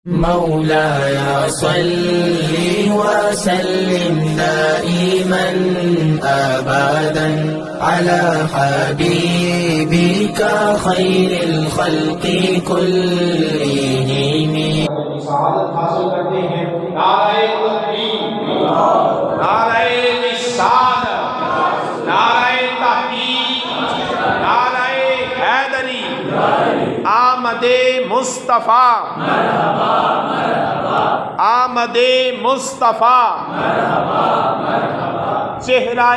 مولاي صل وسلم دائما أبدا على حبيبك خير الخلق كلهم. سعادت حاصل کرتے ہیں. نعرہ تکبیر، نعرہ رسالت، نعرہ تحقیق، نعرہ حیدری، آمد مصطفیٰ، آمد مصطفیٰ، چہرہ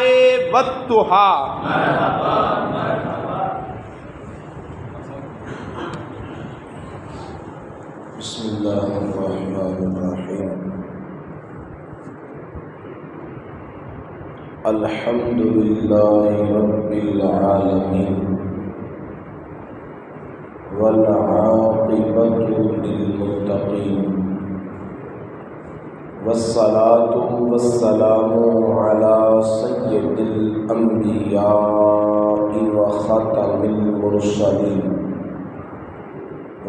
والضحیٰ. بسم اللہ الرحمن الرحیم. الحمد للہ رب العالمین والعاقبۃ للمتقین والصلاة والسلام علی سید الانبیاء وخاتم المرسلین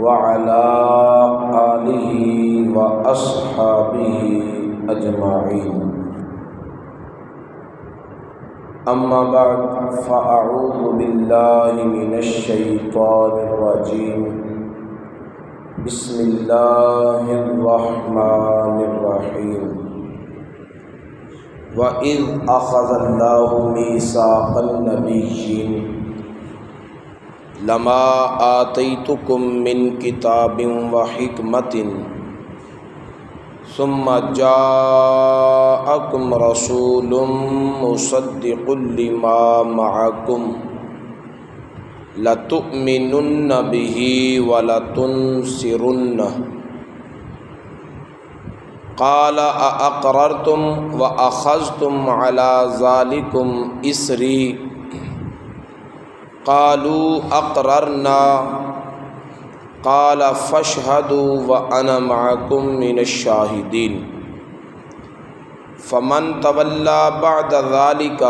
وعلى آلہ واصحابہ اجمعین. اما بعد فاعوذ باللہ من الشیطان الرجیم. بسم اللہ الرحمن الرحیم. وَإِذْ أَخَذَ اللَّهُ مِيثَاقَ النَّبِيِّينَ لما آتيتكم من كتاب وحكمة ثم جاءكم رسول مصدق لما معكم لتؤمنن به ولتنصرنه قال أأقررتم وأخذتم على ذلكم إصري قالوا اقررنا قال فاشهدوا وانا معكم من الشاهدين. فمن تولى بعد ذلك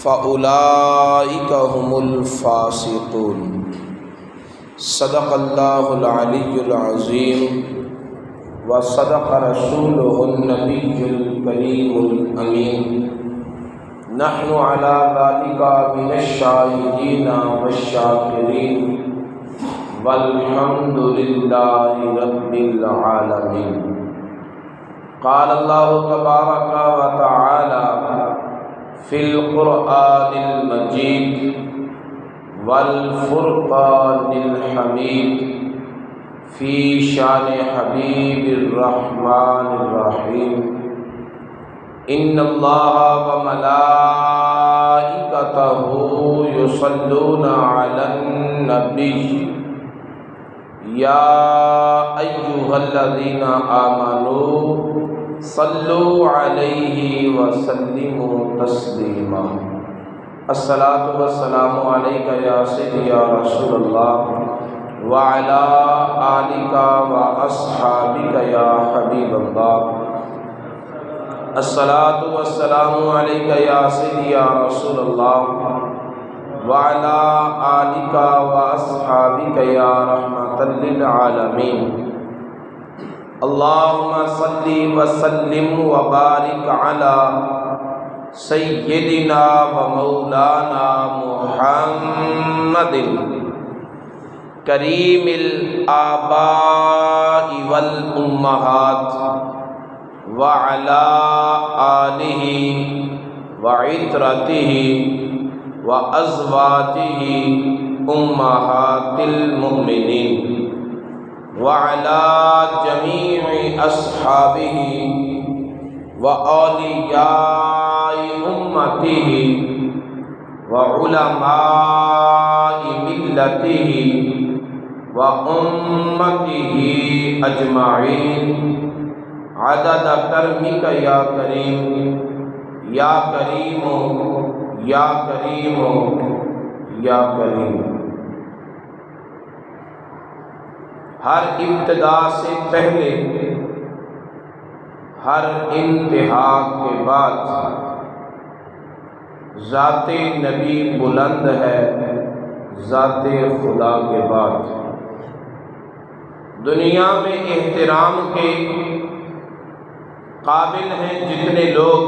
فاولئك هم الفاسقون. صدق الله العلي العظيم وصدق رسوله النبي الكريم الأمين. نحن على ذلك من الشاهدين والشاكرين والحمد لله رب العالمين. قال الله تبارك وتعالى في القرآن المجيد والفرقان الحميد في شان حبيب الرحمن الرحيم. ان اللہ وملائکتہ یصلون علی النبی یا ایہا الذین آمنوا صلوا علیہ وسلموا تسلیما. الصلاۃ والسلام علیک یا سیدی یا رسول اللہ وعلی آلک واصحابک یا حبیب اللہ. الصلاۃ والسلام علیک یا سیدی یا رسول اللہ وعلی آلک واصحابک یا رحمۃ للعالمین. اللہم صل وسلم وبارک علی سیدنا ومولانا محمد کریم الآباء والأمہات وعلى آلہ وعترتہ وازواجہ امہات المؤمنین وعلى جمیع اصحابہ واولیاء امتہ وعلماء ملتہ وامتہ اجمعین عدد کرمک یا کریم یا کریم یا کریم یا کریم. ہر ابتدا سے پہلے، ہر انتہا کے بعد ذات نبی بلند ہے ذات خدا کے بعد. دنیا میں احترام کے قابل ہیں جتنے لوگ،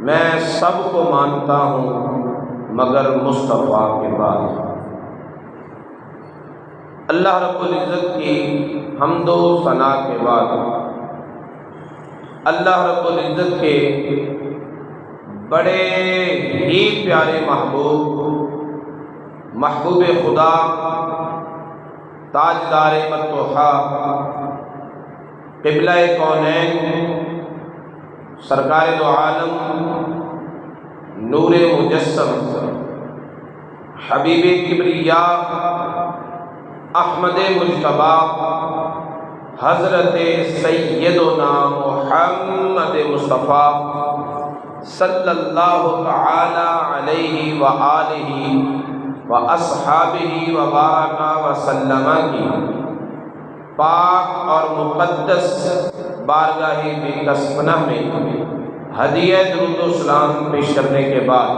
میں سب کو مانتا ہوں مگر مصطفیٰ کے بعد۔ اللہ رب العزت کی حمد و ثنا کے بعد اللہ رب العزت کے بڑے ہی پیارے محبوب خدا، تاجدار متوحا، قبلہ کونین، سرکار دو عالم، نور مجسم، حبیب کبریاء، احمد مجتبی، حضرت سیدنا محمد مصطفیٰ صلی اللہ تعالی علیہ وآلہ واصحابہ وبارک وسلم کی پاک اور مقدس بارگاہ بکسمنہ میں ہدیہ درود و سلام پیش کرنے کے بعد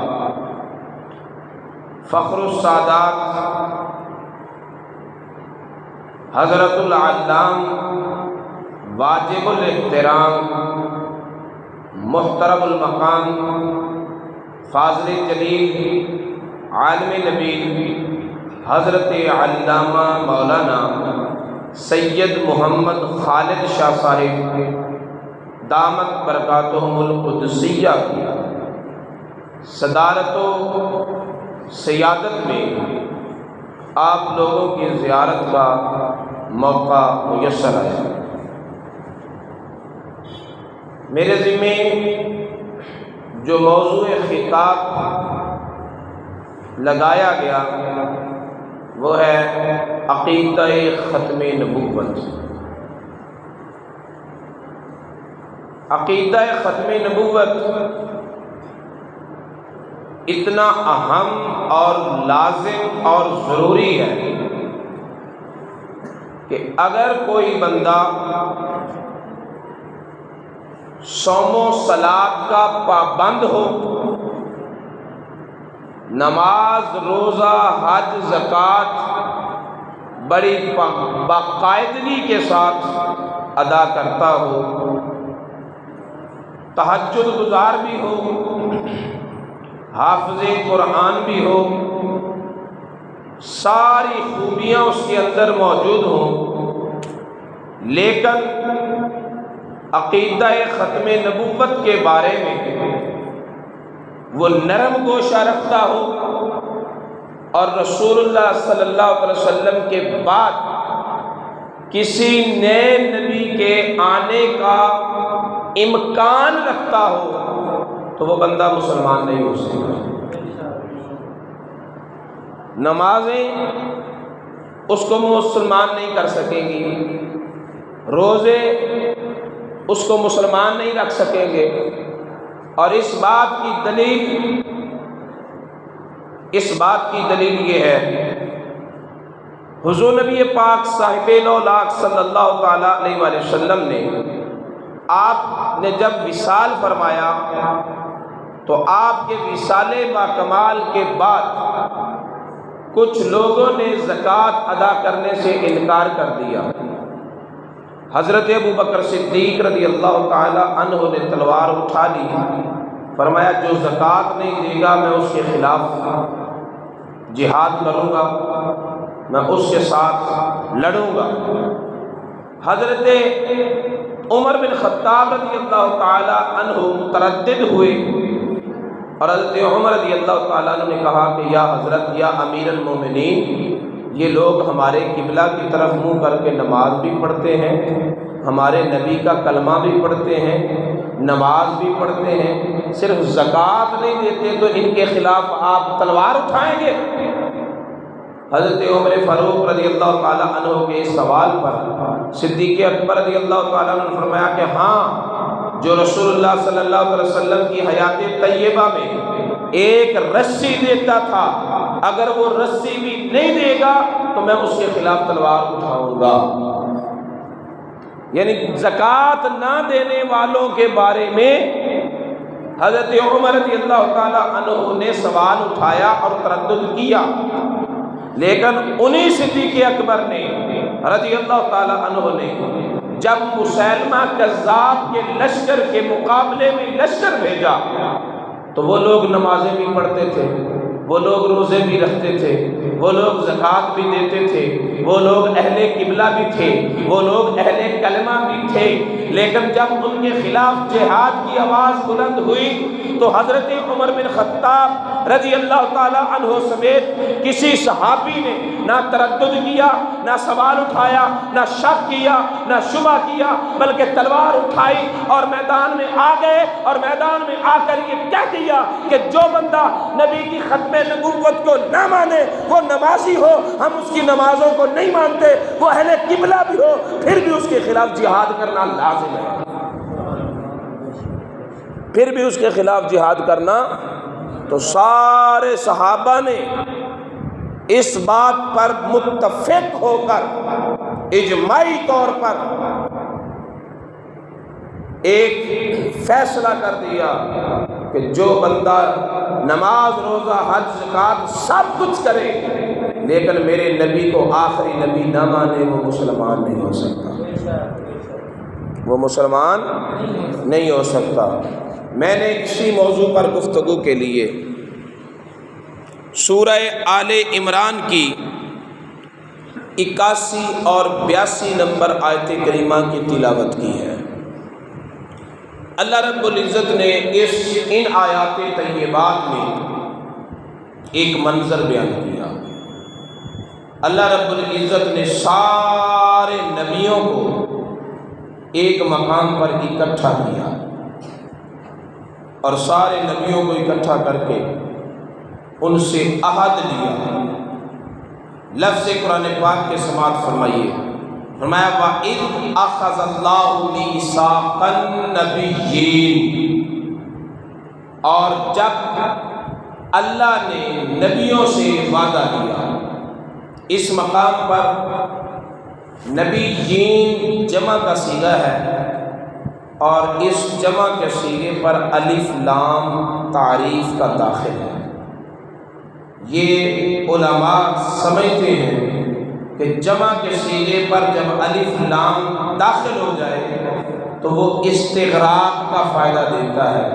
فخر السادات حضرت العلام واجب الاحترام محترم المقام فاضل جلیل عالم نبی حضرت علامہ مولانا سید محمد خالد شاہ صاحب دامت برکاتہم القدسیہ کی صدارت و سیادت میں آپ لوگوں کی زیارت کا موقع میسر آیا۔ میرے ذمے جو موضوع خطاب لگایا گیا وہ ہے عقیدہ ختم نبوت۔ عقیدہ ختم نبوت اتنا اہم اور لازم اور ضروری ہے کہ اگر کوئی بندہ صوم و صلاۃ کا پابند ہو، نماز، روزہ، حج، زکوٰۃ بڑی باقاعدگی کے ساتھ ادا کرتا ہو، تہجد گزار بھی ہو، حافظ قرآن بھی ہو، ساری خوبیاں اس کے اندر موجود ہوں، لیکن عقیدہ ختم نبوت کے بارے میں وہ نرم گوشہ رکھتا ہو اور رسول اللہ صلی اللہ علیہ وسلم کے بعد کسی نئے نبی کے آنے کا امکان رکھتا ہو تو وہ بندہ مسلمان نہیں ہو سکتا۔ نمازیں اس کو مسلمان نہیں کر سکیں گی، روزے اس کو مسلمان نہیں رکھ سکیں گے، اور اس بات کی دلیل یہ ہے حضور نبی پاک صاحب الاولاق صلی اللہ تعالیٰ علیہ وآلہ وسلم نے آپ نے جب وصال فرمایا تو آپ کے وصال باکمال کے بعد کچھ لوگوں نے زکوٰۃ ادا کرنے سے انکار کر دیا۔ حضرت ابو بکر صدیق رضی اللہ تعالی عنہ نے تلوار اٹھا لی، فرمایا جو زکوٰۃ نہیں دے گا میں اس کے خلاف جہاد کروں گا، میں اس کے ساتھ لڑوں گا۔ حضرت عمر بن خطاب رضی اللہ تعالی عنہ متردد ہوئے اور حضرت عمر رضی اللہ تعالیٰ عنہ نے کہا کہ یا حضرت، یا امیر المومنین، یہ لوگ ہمارے قبلہ کی طرف منہ کر کے نماز بھی پڑھتے ہیں، ہمارے نبی کا کلمہ بھی پڑھتے ہیں، نماز بھی پڑھتے ہیں، صرف زکوٰۃ نہیں دیتے، تو ان کے خلاف آپ تلوار اٹھائیں گے؟ حضرت عمر فاروق رضی اللہ تعالیٰ عنہ کے اس سوال پر صدیق اکبر رضی اللہ تعالیٰ عنہ نے فرمایا کہ ہاں، جو رسول اللہ صلی اللہ علیہ وسلم کی حیات طیبہ میں ایک رسی دیتا تھا، اگر وہ رسی بھی نہیں دے گا تو میں اس کے خلاف تلوار اٹھاؤں گا۔ یعنی زکوٰۃ نہ دینے والوں کے بارے میں حضرت عمر رضی اللہ تعالیٰ عنہ نے سوال اٹھایا اور تردد کیا، لیکن انہی صدیق اکبر نے رضی اللہ تعالی عنہ نے جب مسیلمہ کذاب کے لشکر کے مقابلے میں لشکر بھیجا تو وہ لوگ نمازیں بھی پڑھتے تھے، وہ لوگ روزے بھی رکھتے تھے، وہ لوگ زکوٰۃ بھی دیتے تھے، وہ لوگ اہل قبلہ بھی تھے، وہ لوگ اہل کلمہ بھی تھے، لیکن جب ان کے خلاف جہاد کی آواز بلند ہوئی تو حضرت عمر بن خطاب رضی اللہ تعالی عنہ سمیت کسی صحابی نے نہ تردد کیا، نہ سوال اٹھایا، نہ شک کیا، نہ شبہ کیا، بلکہ تلوار اٹھائی اور میدان میں آ گئے، اور میدان میں آ کر یہ کہہ دیا کہ جو بندہ نبی کی ختم نبوت کو نہ مانے وہ نمازی ہو، ہم اس کی نمازوں کو نہیں مانتے، وہ اہل قبلہ بھی ہو، پھر بھی اس کے خلاف جہاد کرنا لازم ہے، پھر بھی اس کے خلاف جہاد کرنا۔ تو سارے صحابہ نے اس بات پر متفق ہو کر اجماعی طور پر ایک فیصلہ کر دیا کہ جو بندہ نماز، روزہ، حج، زکوٰۃ سب کچھ کرے لیکن میرے نبی کو آخری نبی نہ مانے وہ مسلمان نہیں ہو سکتا، وہ مسلمان نہیں ہو سکتا۔ میں نے اسی موضوع پر گفتگو کے لیے سورہ آل عمران کی 81 اور 82 نمبر آیت کریمہ کی تلاوت کی ہے۔ اللہ رب العزت نے ان آیات طیبات میں ایک منظر بیان کیا۔ اللہ رب العزت نے سارے نبیوں کو ایک مقام پر اکٹھا کیا اور سارے نبیوں کو اکٹھا کر کے ان سے عہد لیا۔ لفظ قرآن پاک کے سماعت فرمائیے، فرمایا وَإِذْ أَخَذَ اللَّهُ مِيثَاقَ النَّبِيِّينَ، اور جب اللہ نے نبیوں سے وعدہ لیا۔ اس مقام پر نبیین جمع کا صیغہ ہے اور اس جمع کے صیغے پر الف لام تعریف کا داخل ہے۔ یہ علماء سمجھتے ہیں کہ جمع کے صیغے پر جب الف لام داخل ہو جائے تو وہ استغراق کا فائدہ دیتا ہے،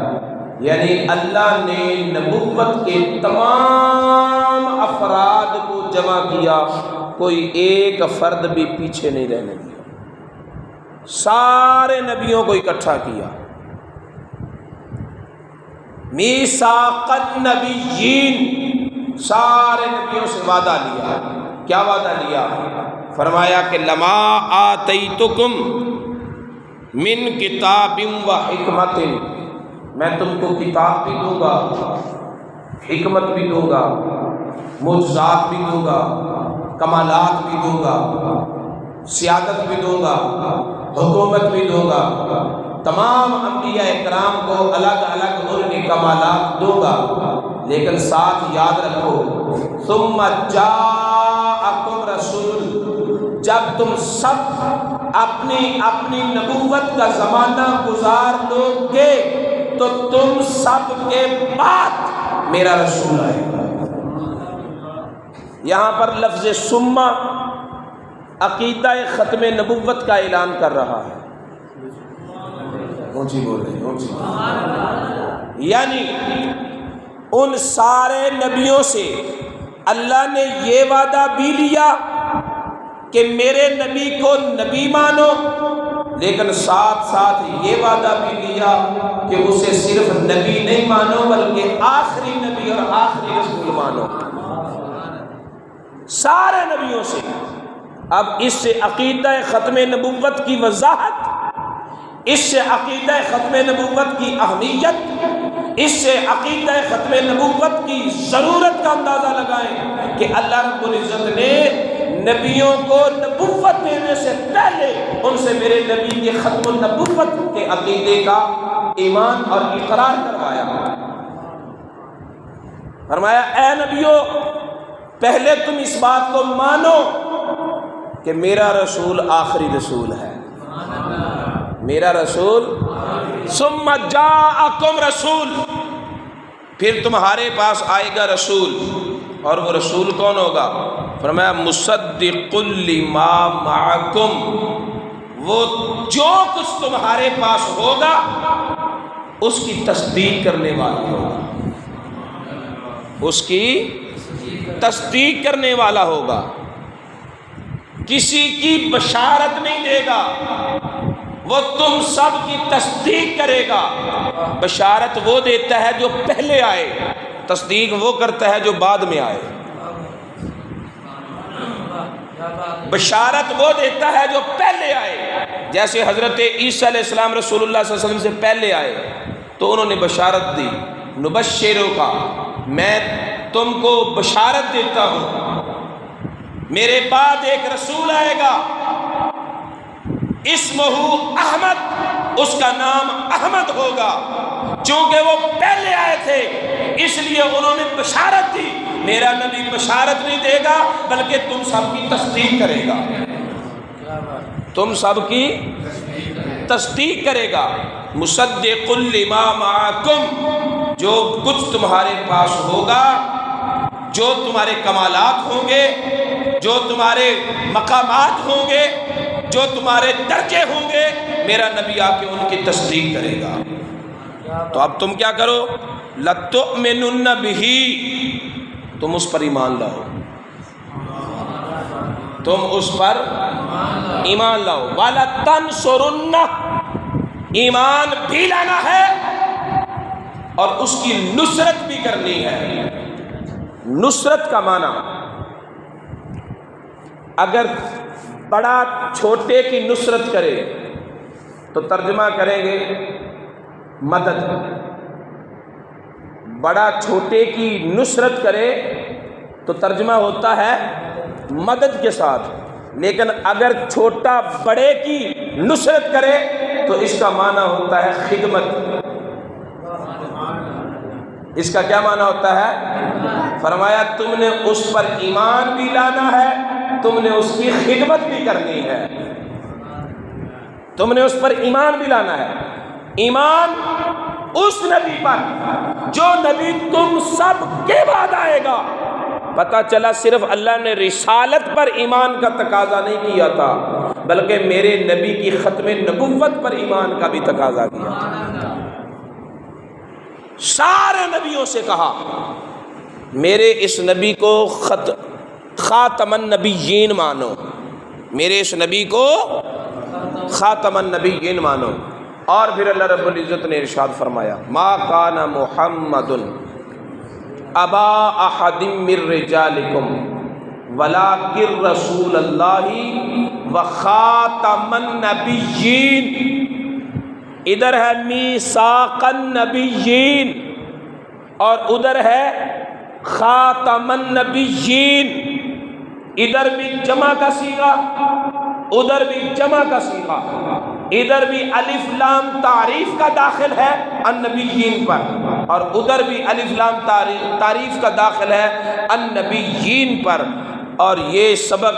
یعنی اللہ نے نبوت کے تمام افراد کو جمع کیا، کوئی ایک فرد بھی پیچھے نہیں رہنے دیا، سارے نبیوں کو اکٹھا کیا۔ میثاق النبیین، سارے نبیوں سے وعدہ لیا۔ کیا وعدہ لیا؟ فرمایا کہ لما آتیتکم من کتاب و حکمت، میں تم کو کتاب بھی دوں گا، حکمت بھی دوں گا، معجزات بھی دوں گا، کمالات بھی دوں گا، سیادت بھی دوں گا، حکومت بھی دوں گا، تمام انبیاء اکرام کو الگ الگ ان کے کمالات دوں گا، لیکن ساتھ یاد رکھو ثم جاءکم رسول، جب تم سب اپنی نبوت کا زمانہ گزار لو گے تو تم سب کے بعد میرا رسول آئے گا۔ یہاں پر لفظ ثم عقیدہ ختم نبوت کا اعلان کر رہا ہے۔ اونچی بول رہے ہیں، اونچی، یعنی ان سارے نبیوں سے اللہ نے یہ وعدہ بھی لیا کہ میرے نبی کو نبی مانو، لیکن ساتھ ساتھ یہ وعدہ بھی لیا کہ اسے صرف نبی نہیں مانو بلکہ آخری نبی اور آخری رسول مانو، سارے نبیوں سے۔ اب اس سے عقیدہ ختم نبوت کی وضاحت، اس سے عقیدہ ختم نبوت کی اہمیت، اس سے عقیدہ ختم نبوت کی ضرورت کا اندازہ لگائیں کہ اللہ رب العزت نے نبیوں کو نبوت دینے سے پہلے ان سے میرے نبی کے ختم النبوت کے عقیدے کا ایمان اور اقرار کروایا۔ فرمایا اے نبیوں، پہلے تم اس بات کو مانو کہ میرا رسول آخری رسول ہے، میرا رسول، ثم جاءکم رسول، پھر تمہارے پاس آئے گا رسول، اور وہ رسول کون ہوگا؟ فرمایا مصدق لما معکم، وہ جو کچھ تمہارے پاس ہوگا اس کی تصدیق کرنے والا ہوگا، اس کی تصدیق کرنے والا ہوگا، کسی کی بشارت نہیں دے گا، وہ تم سب کی تصدیق کرے گا۔ بشارت وہ دیتا ہے جو پہلے آئے، تصدیق وہ کرتا ہے جو بعد میں آئے۔ بشارت وہ دیتا ہے جو پہلے آئے، جیسے حضرت عیسیٰ علیہ السلام رسول اللہ صلی اللہ علیہ وسلم سے پہلے آئے تو انہوں نے بشارت دی، نبشرو کا، میں تم کو بشارت دیتا ہوں میرے بعد ایک رسول آئے گا، اسمہ احمد، اس کا نام احمد ہوگا، چونکہ وہ پہلے آئے تھے اس لیے انہوں نے بشارت دی۔ میرا نبی بشارت نہیں دے گا بلکہ تم سب کی تصدیق کرے گا، تم سب کی تصدیق کرے گا۔ مصدق لما معکم، جو کچھ تمہارے پاس ہوگا، جو تمہارے کمالات ہوں گے، جو تمہارے مقامات ہوں گے، جو تمہارے درجے ہوں گے، میرا نبی آ کے ان کی تصدیق کرے گا۔ تو اب تم کیا کرو؟ لَتُؤْمِنُنَّ بِهِ، تم اس پر ایمان لاؤ، تم اس پر ایمان لاؤ۔ وَلَتَنْصُرُنَّ، ایمان بھی لانا ہے اور اس کی نصرت بھی کرنی ہے۔ نصرت کا معنی، اگر بڑا چھوٹے کی نصرت کرے تو ترجمہ کریں گے مدد، بڑا چھوٹے کی نصرت کرے تو ترجمہ ہوتا ہے مدد کے ساتھ، لیکن اگر چھوٹا بڑے کی نصرت کرے تو اس کا معنی ہوتا ہے خدمت۔ اس کا کیا معنی ہوتا ہے؟ فرمایا تم نے اس پر ایمان بھی لانا ہے، تم نے اس کی خدمت بھی کرنی ہے، تم نے اس پر ایمان بھی لانا ہے۔ ایمان اس نبی پر جو نبی تم سب کے بعد آئے گا۔ پتہ چلا صرف اللہ نے رسالت پر ایمان کا تقاضا نہیں کیا تھا بلکہ میرے نبی کی ختم نبوت پر ایمان کا بھی تقاضا کیا تھا۔ سارے نبیوں سے کہا میرے اس نبی کو خاتم النبیین مانو، میرے اس نبی کو خاتم النبیین مانو۔ اور پھر اللہ رب العزت نے ارشاد فرمایا ما کان محمد ابا احد من رجالکم ولکن رسول اللہ وخاتم النبیین۔ ادھر ہے میثاق النبیین اور ادھر ہے خاتم النبیین، ادھر بھی جمع کا صیغہ ادھر بھی جمع کا صیغہ، ادھر بھی الف لام تعریف کا داخل ہے النبیین پر اور ادھر بھی الف لام تعریف کا داخل ہے النبیین پر۔ اور یہ سبق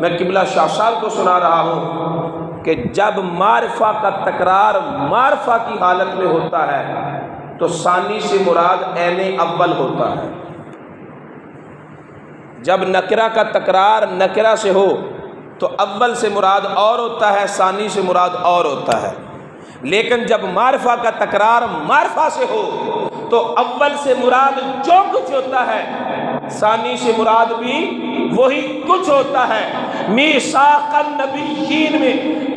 میں قبلہ شاہ صاحب کو سنا رہا ہوں کہ جب معرفہ کا تکرار معرفہ کی حالت میں ہوتا ہے تو ثانی سے مراد عین اول ہوتا ہے، جب نکرہ کا تکرار نکرہ سے ہو تو اول سے مراد اور ہوتا ہے، ثانی سے مراد اور ہوتا ہے، لیکن جب معرفہ کا تکرار معرفہ سے ہو تو اول سے مراد جو کچھ ہوتا ہے، ثانی سے مراد بھی وہی کچھ ہوتا ہے۔ میثاق النبیین میں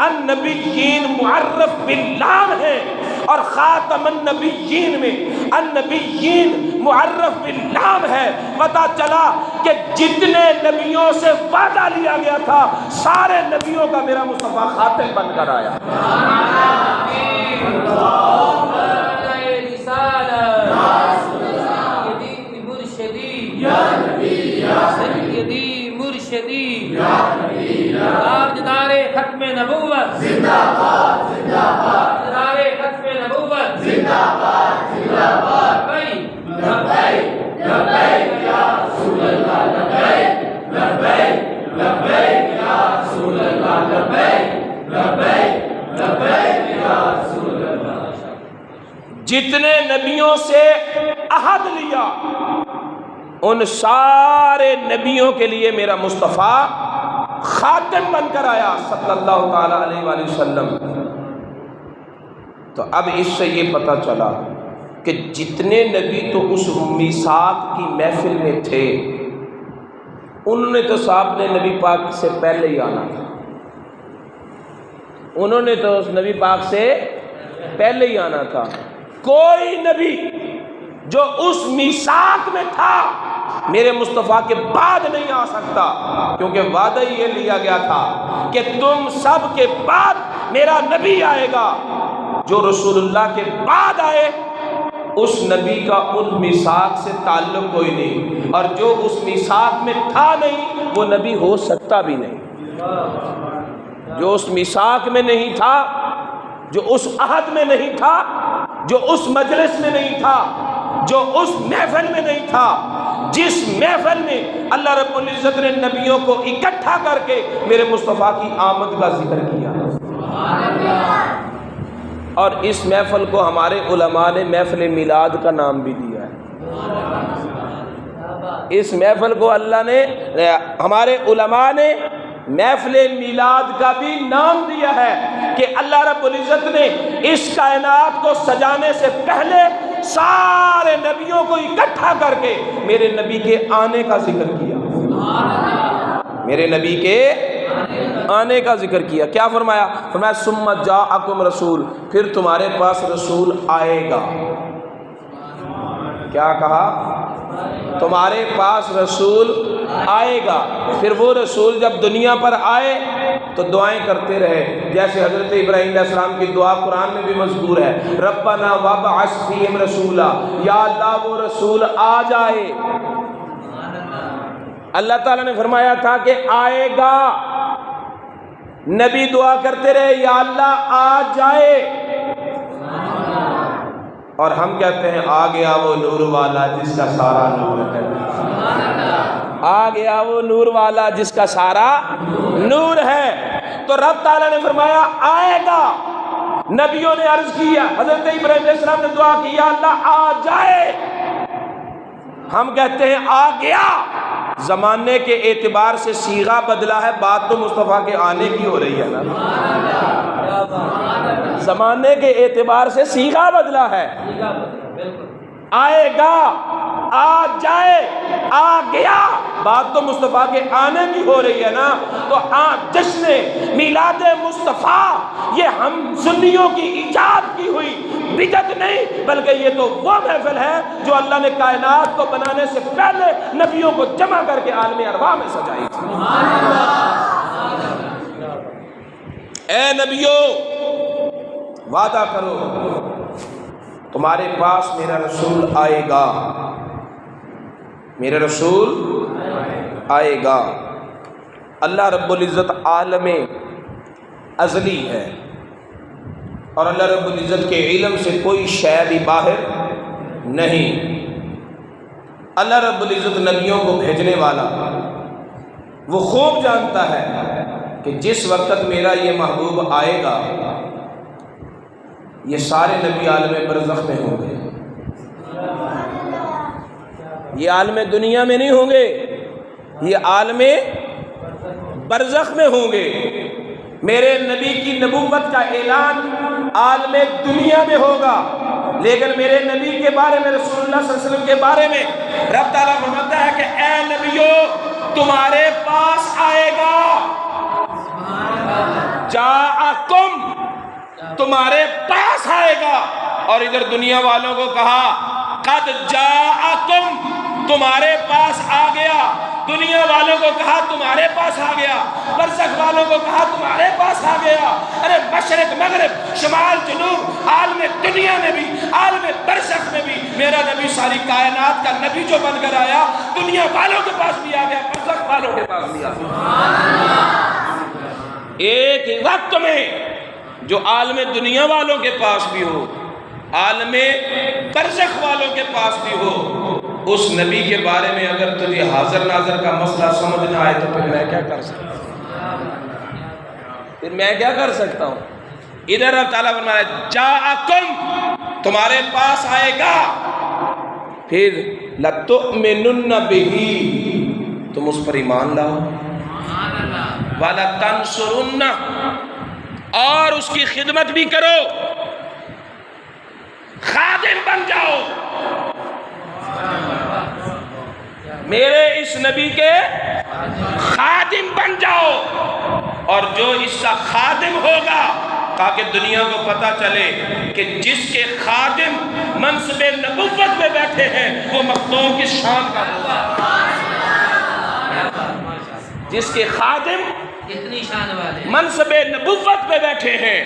النبیین معرف باللام ہے اور خاتم النبیین میں النبیین معرف باللام ہے۔ پتہ چلا کہ جتنے نبیوں سے وعدہ لیا گیا تھا سارے نبیوں کا میرا مصطفیٰ خاتم بن کر آیا۔ سیدی مرشدی تاجدار ختم نبوت زندہ باد، زندہ باد، تاجدار ختم نبوت زندہ باد، زندہ باد۔ لبیک لبیک یا رسول اللہ، لبیک لبیک لبیک یا رسول اللہ، لبیک لبیک لبیک یا رسول اللہ۔ جتنے نبیوں سے عہد لیا ان سارے نبیوں کے لیے میرا مصطفیٰ خاتم بن کر آیا صلی اللہ تعالیٰ علیہ وآلہ وسلم۔ تو اب اس سے یہ پتہ چلا کہ جتنے نبی تو اس میثاق کی محفل میں تھے، انہوں نے تو صاحب نے نبی پاک سے پہلے ہی آنا تھا، انہوں نے تو اس نبی پاک سے پہلے ہی آنا تھا۔ کوئی نبی جو اس میثاق میں تھا میرے مصطفیٰ کے بعد نہیں آ سکتا، کیونکہ وعدہ یہ لیا گیا تھا کہ تم سب کے بعد میرا نبی آئے گا۔ جو رسول اللہ کے بعد آئے اس نبی کا ان میثاق سے تعلق کوئی نہیں، اور جو اس میثاق میں تھا نہیں وہ نبی ہو سکتا بھی نہیں۔ جو اس میثاق میں نہیں تھا، جو اس عہد میں نہیں تھا، جو اس مجلس میں نہیں تھا، جو اس محفل میں نہیں تھا، جس محفل میں اللہ رب العزت نے نبیوں کو اکٹھا کر کے میرے مصطفیٰ کی آمد کا ذکر کیا، اور اس محفل کو ہمارے علماء نے محفل میلاد کا نام بھی دیا ہے۔ اس محفل کو اللہ نے، ہمارے علماء نے محفل میلاد کا بھی نام دیا ہے کہ اللہ رب العزت نے اس کائنات کو سجانے سے پہلے سارے نبیوں کو اکٹھا کر کے میرے نبی کے آنے کا ذکر کیا، میرے نبی کے آنے کا ذکر کیا۔ کیا فرمایا؟ فرمایا ثم جاءکم رسول، پھر تمہارے پاس رسول آئے گا۔ کیا کہا؟ تمہارے پاس رسول آئے گا۔ پھر وہ رسول جب دنیا پر آئے تو دعائیں کرتے رہے، جیسے حضرت ابراہیم علیہ السلام کی دعا قرآن میں بھی مذکور ہے، ربنا وابعث فیہم رسولا، یا اللہ وہ رسول آ جائے۔ اللہ تعالیٰ نے فرمایا تھا کہ آئے گا، نبی دعا کرتے رہے یا اللہ آ جائے، اور ہم کہتے ہیں آ گیا وہ نور والا جس کا سارا نور ہے، آ گیا وہ نور والا جس کا سارا نور ہے۔ تو رب تعالیٰ نے فرمایا آئے گا، نبیوں نے عرض کیا، حضرت ابراہیم علیہ السلام نے دعا کی یا اللہ آ جائے، ہم کہتے ہیں آ گیا۔ زمانے کے اعتبار سے صیغہ بدلا ہے، بات تو مصطفیٰ کے آنے کی ہو رہی ہے نا، زمانے کے اعتبار سے صیغہ بدلا ہے، آئے گا، آ جائے، آ گیا، بات تو مصطفیٰ کے آنے کی ہو رہی ہے نا۔ تو جشن میلاد مصطفیٰ یہ ہم سنیوں کی ایجاد کی ہوئی بدعت نہیں، بلکہ یہ تو وہ محفل ہے جو اللہ نے کائنات کو بنانے سے پہلے نبیوں کو جمع کر کے عالم ارواح میں سجائی تھی۔ اے نبیوں وعدہ کرو تمہارے پاس میرا رسول آئے گا، میرا رسول آئے گا۔ اللہ رب العزت عالم ازلی ہے، اور اللہ رب العزت کے علم سے کوئی شے بھی باہر نہیں۔ اللہ رب العزت نبیوں کو بھیجنے والا وہ خوب جانتا ہے کہ جس وقت میرا یہ محبوب آئے گا یہ سارے نبی عالم برزخ میں ہوں گے، یہ عالم دنیا میں نہیں ہوں گے، یہ عالم برزخ میں ہوں گے۔ میرے نبی کی نبوت کا اعلان عالم دنیا میں ہوگا، لیکن میرے نبی کے بارے میں، رسول اللہ صلی اللہ علیہ وسلم کے بارے میں رب تعالیٰ فرماتا ہے کہ اے نبیو تمہارے پاس آئے گا، جاءکم تمہارے پاس آئے گا، اور ادھر دنیا والوں کو کہا قد جاءکم تمہارے پاس آ گیا، دنیا والوں کو کہا تمہارے پاس آ گیا، برزخ والوں کو کہا تمہارے پاس آ گیا۔ ارے مشرق مغرب شمال جنوب عالم دنیا میں بھی عالم برزخ میں بھی میرا نبی ساری کائنات کا نبی جو بن کر آیا، دنیا والوں کے پاس بھی آ گیا، برزخ والوں کے پاس بھی آ گیا۔ ایک ہی وقت میں جو عالم دنیا والوں کے پاس بھی ہو، عالم برزخ والوں کے پاس بھی ہو، اس نبی کے بارے میں اگر تجھے حاضر ناظر کا مسئلہ سمجھ نہ آئے تو پھر میں کیا کر سکتا ہوں؟ ادھر اللہ تعالیٰ فرمایا جاءکم تمہارے پاس آئے گا، پھر لَتُؤْمِنُنَّ بِهِ، تم اس پر ایمان لاؤ، وَلَتَنْصُرُنَّ، اور اس کی خدمت بھی کرو، خادم بن جاؤ، میرے اس نبی کے خادم بن جاؤ، اور جو اس کا خادم ہوگا، تاکہ دنیا کو پتہ چلے کہ جس کے خادم منصب نبوت میں بیٹھے ہیں وہ مخلوق کی شان کا ہوگا، جس کے خادم کتنی شان والے منصب نبوت پہ بیٹھے ہیں،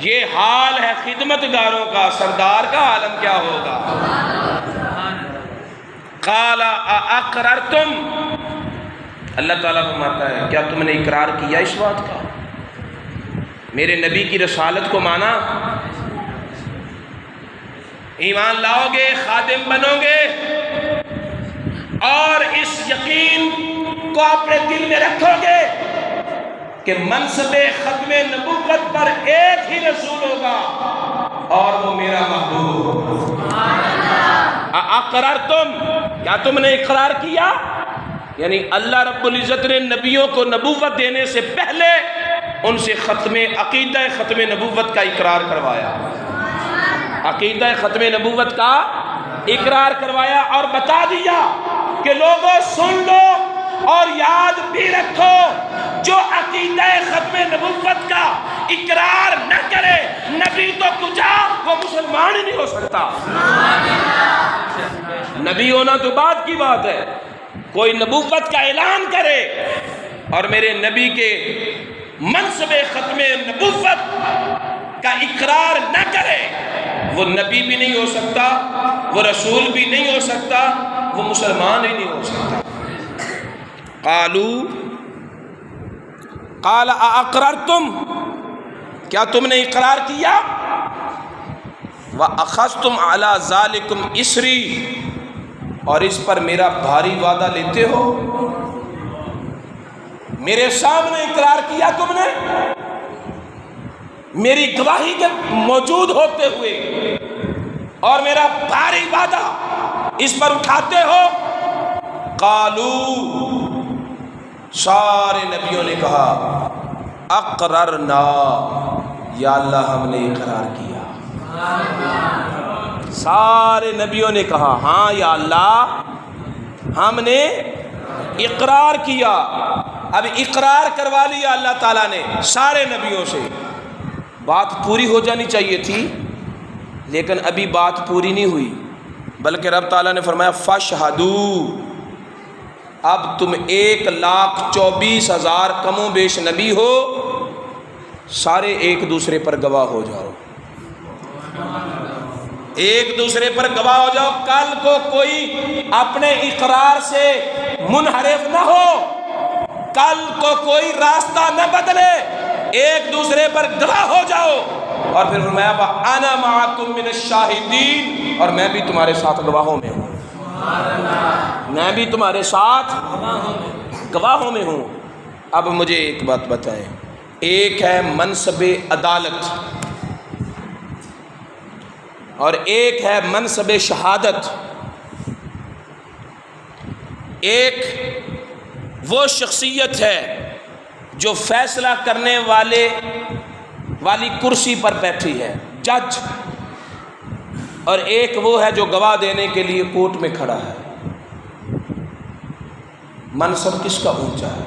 یہ حال ہے خدمتگاروں کا، سردار کا عالم کیا ہوگا؟ قال اقررتم، اللہ تعالیٰ فرماتا ہے کیا تم نے اقرار کیا اس بات کا، میرے نبی کی رسالت کو مانا، ایمان لاؤ گے، خادم بنو گے، اور اس یقین کو اپنے دل میں رکھو گے کہ منصب ختم نبوت پر ایک ہی رسول ہوگا اور وہ میرا محبوب ہوگا۔ اقررتم، کیا تم نے اقرار کیا؟ یعنی اللہ رب العزت نے نبیوں کو نبوت دینے سے پہلے ان سے عقیدہ ختم نبوت کا اقرار کروایا، عقیدہ ختم نبوت کا اقرار کروایا، اور بتا دیا کہ لوگوں سن لو اور یاد بھی رکھو، جو عقیدہ ختم نبوت کا اقرار نہ کرے، نبی تو کجا، وہ مسلمان ہی نہیں ہو سکتا۔ نبی ہونا تو بعد کی بات ہے، کوئی نبوت کا اعلان کرے اور میرے نبی کے منصب ختم نبوت کا اقرار نہ کرے، وہ نبی بھی نہیں ہو سکتا، وہ رسول بھی نہیں ہو سکتا، وہ مسلمان ہی نہیں ہو سکتا۔ قال اقررتم، کیا تم نے اقرار کیا؟ وَأَخَذْتُمْ عَلَى ذَلِكُمْ إِسْرِي، اور اس پر میرا بھاری وعدہ لیتے ہو، میرے سامنے اقرار کیا تم نے، میری گواہی کے موجود ہوتے ہوئے، اور میرا بھاری وعدہ اس پر اٹھاتے ہو۔ قالوا، سارے نبیوں نے کہا اقررنا، یا اللہ ہم نے اقرار کیا، سارے نبیوں نے کہا ہاں یا اللہ ہم نے اقرار کیا۔ اب اقرار کروا لیا اللہ تعالیٰ نے سارے نبیوں سے، بات پوری ہو جانی چاہیے تھی، لیکن ابھی بات پوری نہیں ہوئی، بلکہ رب تعالیٰ نے فرمایا فاشہدوا، اب تم 1,24,000 کم و بیش نبی ہو، سارے ایک دوسرے پر گواہ ہو جاؤ، ایک دوسرے پر گواہ ہو جاؤ، کل کو کوئی اپنے اقرار سے منحرف نہ ہو، کل کو کوئی راستہ نہ بدلے، ایک دوسرے پر گواہ ہو جاؤ۔ اور پھر فرمایا وَأَنَا مَعَكُم مِّنَ الشَّاهِدِينَ، اور میں بھی تمہارے ساتھ گواہوں میں ہوں، میں بھی تمہارے ساتھ گواہوں میں ہوں۔ اب مجھے ایک بات بتائیں، ایک ہے منصب عدالت اور ایک ہے منصب شہادت، ایک وہ شخصیت ہے جو فیصلہ کرنے والی کرسی پر بیٹھی ہے، جج، اور ایک وہ ہے جو گواہ دینے کے لیے کورٹ میں کھڑا ہے۔ منصب کس کا اونچا ہے،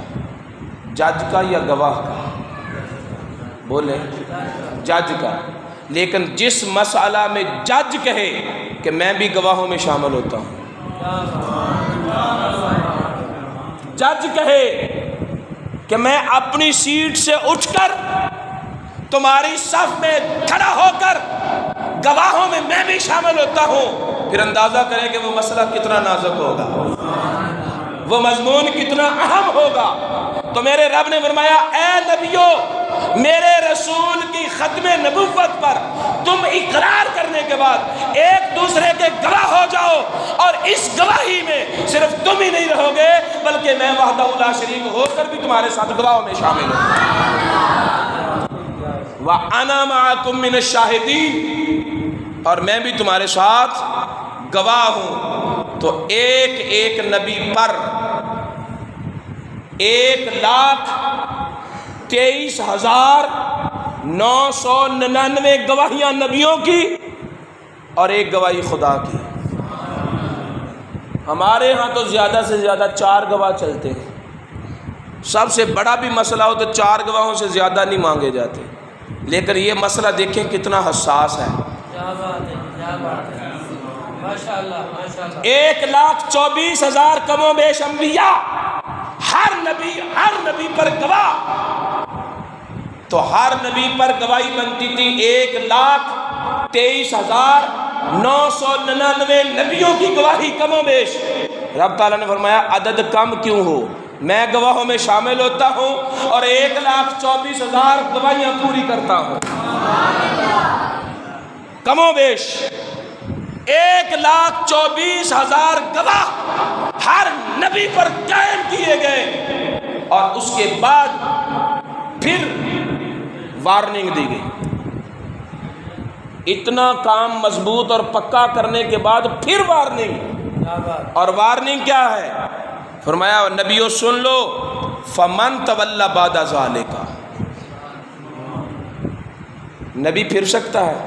جج کا یا گواہ کا؟ بولے جج کا، لیکن جس مسئلہ میں جج کہے کہ میں بھی گواہوں میں شامل ہوتا ہوں، جج کہے کہ میں اپنی سیٹ سے اٹھ کر تمہاری صف میں کھڑا ہو کر گواہوں میں میں بھی شامل ہوتا ہوں، پھر اندازہ کریں کہ وہ مسئلہ کتنا نازک ہوگا، وہ مضمون کتنا اہم ہوگا۔ تو میرے رب نے فرمایا اے نبیو، میرے رسول کی ختم نبوت پر تم اقرار کرنے کے بعد ایک دوسرے کے گواہ ہو جاؤ، اور اس گواہی میں صرف تم ہی نہیں رہو گے بلکہ میں وحدہ لا شریک ہو کر بھی تمہارے ساتھ گواہوں میں شامل ہوں۔ وَأَنَا مَعَكُم مِّنَ الشَّاهِدِينَ، اور میں بھی تمہارے ساتھ گواہ ہوں۔ تو ایک ایک نبی پر 1,23,999 گواہیاں نبیوں کی اور ایک گواہی خدا کی۔ ہمارے ہاں تو زیادہ سے زیادہ 4 گواہ چلتے ہیں، سب سے بڑا بھی مسئلہ ہو تو 4 گواہوں سے زیادہ نہیں مانگے جاتے، لیکن یہ مسئلہ دیکھیں کتنا حساس ہے۔ کیا بات ہے، کیا بات ہے، ماشاءاللہ ماشاءاللہ۔ 1,24,000 کم و بیش انبیاء، ہر نبی پر گواہ، تو ہر نبی پر گواہی بنتی تھی 1,23,999 نبیوں کی گواہی کم و بیش۔ رب تعالیٰ نے فرمایا عدد کم کیوں ہو، میں گواہوں میں شامل ہوتا ہوں اور 1,24,000 گواہیاں پوری کرتا ہوں، کم و بیش 1,24,000 گواہ ہر نبی پر قائم کیے گئے، اور اس کے بعد پھر وارننگ دی گئی۔ اتنا کام مضبوط اور پکا کرنے کے بعد پھر وارننگ، اور وارننگ کیا ہے؟ فرمایا نبیوں سن لو، فمن تولی بعد ذالک، نبی پھر سکتا ہے؟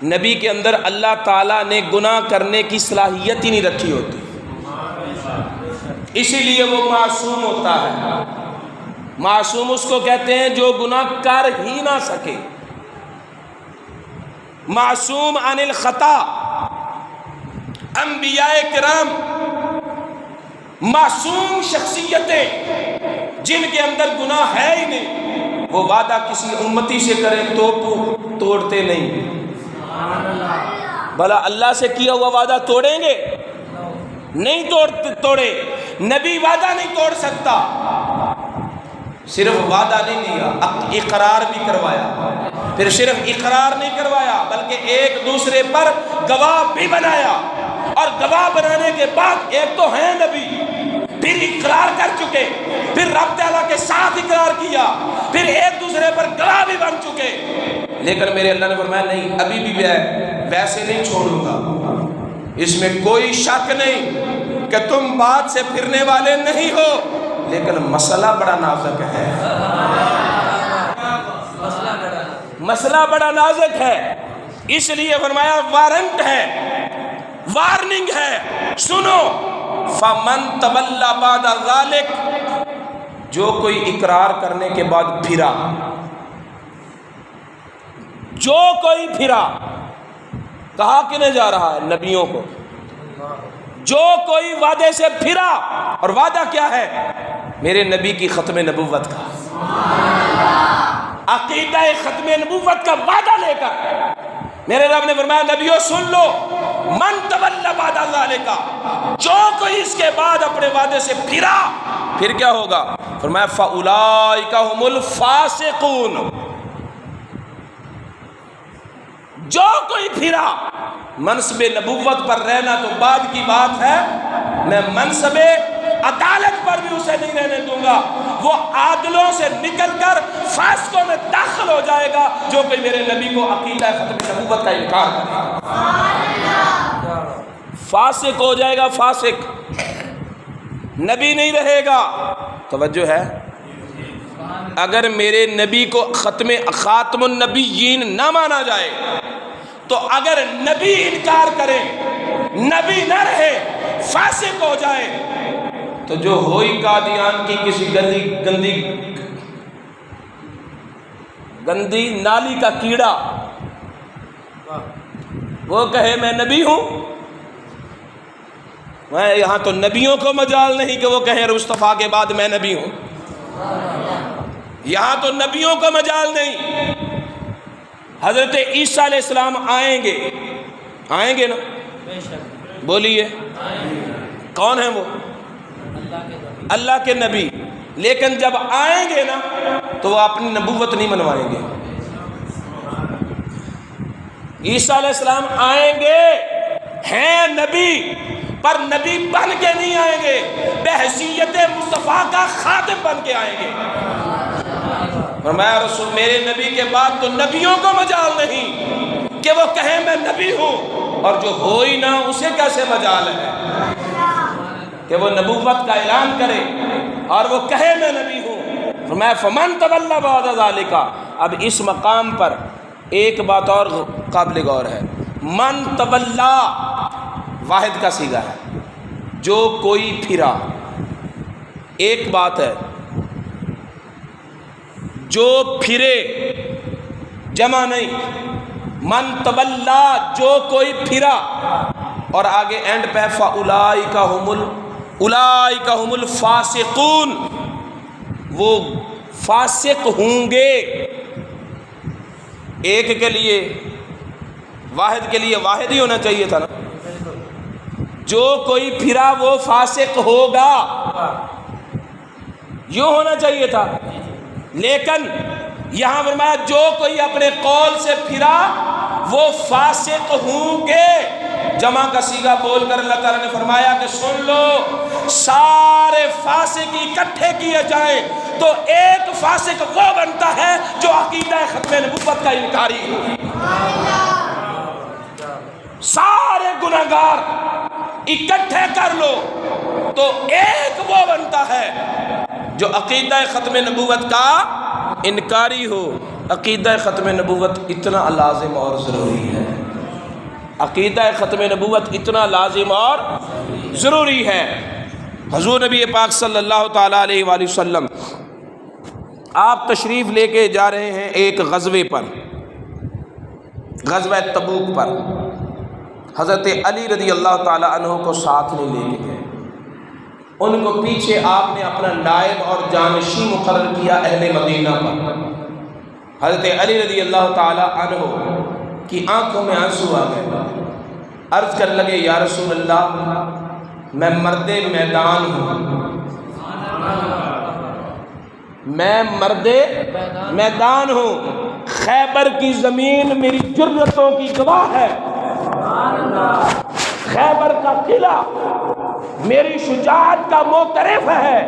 نبی کے اندر اللہ تعالیٰ نے گناہ کرنے کی صلاحیت ہی نہیں رکھی ہوتی، اسی لیے وہ معصوم ہوتا ہے۔ معصوم اس کو کہتے ہیں جو گناہ کر ہی نہ سکے، معصوم عن الخطا۔ انبیاء کرام معصوم شخصیتیں جن کے اندر گناہ ہے ہی نہیں، وہ وعدہ کسی امتی سے کریں تو توڑتے نہیں، بھلا اللہ سے کیا ہوا وعدہ توڑیں گے؟ نہیں توڑے۔ نبی وعدہ نہیں توڑ سکتا، صرف وعدہ نہیں دیا، اقرار بھی کروایا، پھر صرف اقرار نہیں کروایا بلکہ ایک دوسرے پر گواہ بھی بنایا، اور گواہ بنانے کے بعد ایک تو ہیں نبی، پھر اقرار کر چکے، پھر رب تعالیٰ کے ساتھ اقرار کیا، پھر ایک دوسرے پر گواہ بھی بن چکے، لیکن میرے اللہ نے فرمایا نہیں، ابھی بھی میں ویسے نہیں چھوڑوں گا، اس میں کوئی شک نہیں کہ تم بات سے پھرنے والے نہیں ہو، لیکن مسئلہ بڑا نازک ہے، مسئلہ بڑا نازک ہے، اس لیے فرمایا وارنٹ ہے، وارننگ ہے، سنو، فمن تولی بعد ذالک، جو کوئی اقرار کرنے کے بعد پھرا، جو کوئی پھرا، کہا کنے جا رہا ہے؟ نبیوں کو۔ جو کوئی وعدے سے پھرا، اور وعدہ کیا ہے؟ میرے نبی کی ختم نبوت کا، عقیدہ ختم نبوت کا وعدہ لے کر میرے رب نے فرمایا نبیوں سن لو، من تولی بعد ذالک، جو کوئی اس کے بعد اپنے وعدے سے پھرا، پھر کیا ہوگا؟ فرمایا فاولئک هم الفاسقون، جو کوئی پھرا، منصب نبوت پر رہنا تو بعد کی بات ہے، میں منصب عدالت پر بھی اسے نہیں رہنے دوں گا، وہ عادلوں سے نکل کر فاسقوں میں داخل ہو جائے گا، جو کہ میرے نبی کو عقیدہ ختم نبوت کا انکار کرے گا، فاسق ہو جائے گا، فاسق، نبی نہیں رہے گا۔ توجہ ہے؟ اگر میرے نبی کو خاتم النبیین نہ مانا جائے، تو اگر نبی انکار کرے، نبی نہ رہے، فاسق ہو جائے، تو جو ہوئی قادیان کی کسی گندی نالی کا کیڑا، وہ کہے میں نبی ہوں، میں یہاں تو نبیوں کو مجال نہیں کہ وہ کہیں مصطفیٰ کے بعد میں نبی ہوں، یہاں تو نبیوں کو مجال نہیں۔ حضرت عیسیٰ علیہ السلام آئیں گے نا، بولیے کون ہیں وہ؟ اللہ کے نبی، لیکن جب آئیں گے نا تو وہ اپنی نبوت نہیں منوائیں گے۔ عیسیٰ علیہ السلام آئیں گے، ہیں نبی، پر نبی بن کے نہیں آئیں گے، بحیثیت مصطفیٰ کا خاتم بن کے آئیں گے۔ فرمایا رسول میرے نبی کے بعد تو نبیوں کو مجال نہیں کہ وہ کہیں میں نبی ہوں، اور جو ہو ہی نہ اسے کیسے مجال ہے کہ وہ نبوت کا اعلان کرے اور وہ کہے میں نبی ہوں؟ فرمایا فمن تولی بعد ذالک۔ اب اس مقام پر ایک بات اور قابل غور ہے، من تولی واحد کا صیغہ ہے، جو کوئی پھرا، ایک بات ہے جو پھرے، جمع نہیں، من تولی جو کوئی پھرا، اور آگے اینڈ پہ فاولئک ھم الفاسقون، وہ فاسق ہوں گے۔ ایک کے لیے واحد کے لیے واحد ہی ہونا چاہیے تھا نا، جو کوئی پھرا وہ فاسق ہوگا، یوں ہونا چاہیے تھا، لیکن یہاں فرمایا جو کوئی اپنے قول سے پھرا وہ فاسق ہوں گے، جمع کا صیغہ بول کر اللہ تعالیٰ نے فرمایا کہ سن لو، سارے فاسق اکٹھے کیے جائیں تو ایک فاسق وہ بنتا ہے جو عقیدہ ختم نبوت کا انکاری ہو۔ سارے گناہگار اکٹھے کر لو تو ایک وہ بنتا ہے جو عقیدہ ختم نبوت کا انکاری ہو۔ عقیدہ ختم نبوت اتنا لازم اور ضروری ہے، عقیدہ ختم نبوت اتنا لازم اور ضروری ہے۔ حضور نبی پاک صلی اللہ تعالیٰ علیہ وآلہ وسلم آپ تشریف لے کے جا رہے ہیں ایک غزوے پر، غزوہ تبوک پر۔ حضرت علی رضی اللہ تعالیٰ عنہ کو ساتھ نہیں لے کے گئے، ان کو پیچھے آپ نے اپنا نائب اور جانشین مقرر کیا اہل مدینہ پر۔ حضرت علی رضی اللہ تعالیٰ عنہ کی آنکھوں میں آنسو آ گئے، عرض کرنے لگے یا رسول اللہ میں مرد میدان ہوں، میں مرد میدان ہوں، خیبر کی زمین میری جرتوں کی گواہ ہے، خیبر کا قلعہ میری شجاعت کا معترف ہے،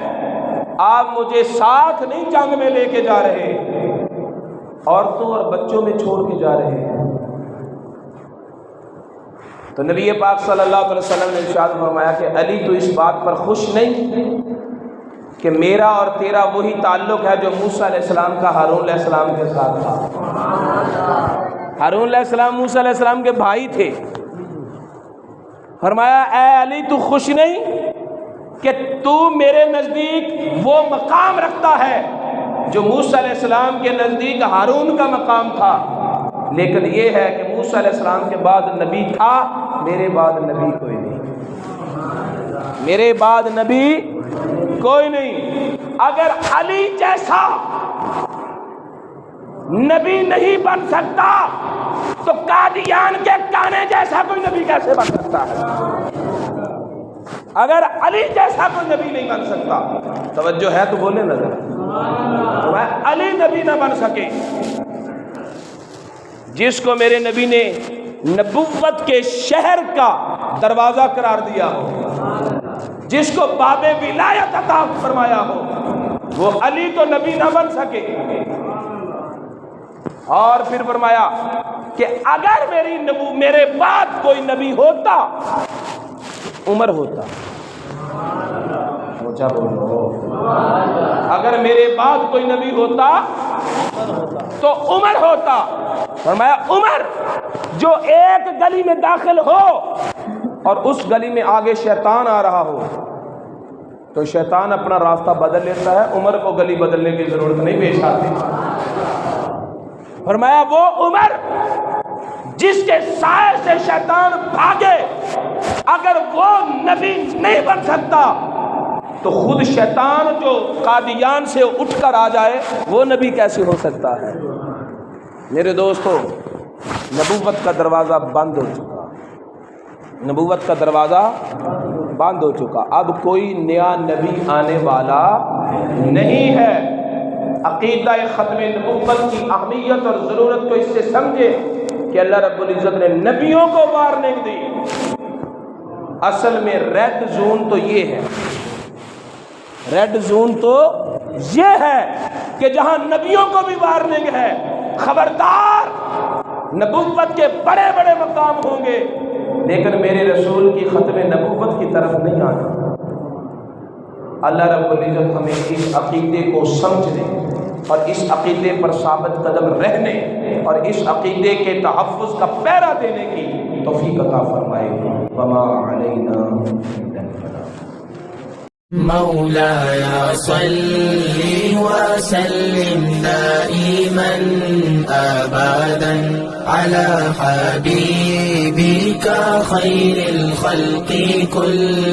آپ مجھے ساتھ نہیں جنگ میں لے کے جا رہے، عورتوں اور بچوں میں چھوڑ کے جا رہے ہیں۔ تو نبی پاک صلی اللہ علیہ وسلم نے ارشاد فرمایا کہ علی تو اس بات پر خوش نہیں کہ میرا اور تیرا وہی تعلق ہے جو موسیٰ علیہ السلام کا ہارون علیہ السلام کے ساتھ تھا۔ ہارون علیہ السلام موسیٰ علیہ السلام کے بھائی تھے۔ فرمایا اے علی تو خوش نہیں کہ تو میرے نزدیک وہ مقام رکھتا ہے جو موسیٰ علیہ السلام کے نزدیک ہارون کا مقام تھا، لیکن یہ ہے کہ موسیٰ علیہ السلام کے بعد نبی تھا، میرے بعد نبی کوئی نہیں، میرے بعد نبی کوئی نہیں۔ اگر علی جیسا نبی نہیں بن سکتا تو قادیان کے کانے جیسا کوئی نبی کیسے بن سکتا ہے؟ اگر علی جیسا کوئی نبی نہیں بن سکتا، توجہ ہے تو بولے نظر، علی نبی نہ بن سکے، جس کو میرے نبی نے نبوت کے شہر کا دروازہ قرار دیا ہو، جس کو باب ولایت عطا فرمایا ہو، وہ علی تو نبی نہ بن سکے۔ اور پھر فرمایا کہ اگر میرے بعد کوئی نبی ہوتا عمر ہوتا، اگر میرے بعد کوئی نبی ہوتا تو عمر ہوتا۔ فرمایا عمر جو ایک گلی میں داخل ہو اور اس گلی میں آگے شیطان آ رہا ہو تو شیطان اپنا راستہ بدل لیتا ہے، عمر کو گلی بدلنے کی ضرورت نہیں پیش آتی۔ فرمایا وہ عمر جس کے سائے سے شیطان بھاگے، اگر وہ نبی نہیں بن سکتا تو خود شیطان جو قادیان سے اٹھ کر آ جائے وہ نبی کیسے ہو سکتا ہے؟ میرے دوستو، نبوت کا دروازہ بند ہو چکا، نبوت کا دروازہ بند ہو چکا، اب کوئی نیا نبی آنے والا نہیں ہے۔ عقیدہ ختم نبوت کی اہمیت اور ضرورت کو اس سے سمجھے کہ اللہ رب العزت نے نبیوں کو وارننگ دی۔ اصل میں ریڈ زون تو یہ ہے، ریڈ زون تو یہ ہے کہ جہاں نبیوں کو بھی وارننگ ہے، خبردار، نبوت کے بڑے بڑے مقام ہوں گے لیکن میرے رسول کی ختم نبوت کی طرف نہیں آنا۔ اللہ رب العزت ہمیں اس عقیدے کو سمجھنے اور اس عقیدے پر ثابت قدم رہنے اور اس عقیدے کے تحفظ کا پہرا دینے کی توفیق عطا فرمائے۔ وما علینا الا البلاغ۔ مولاي صل وسلم دائما أبدا على حبيبك خير الخلق كلهم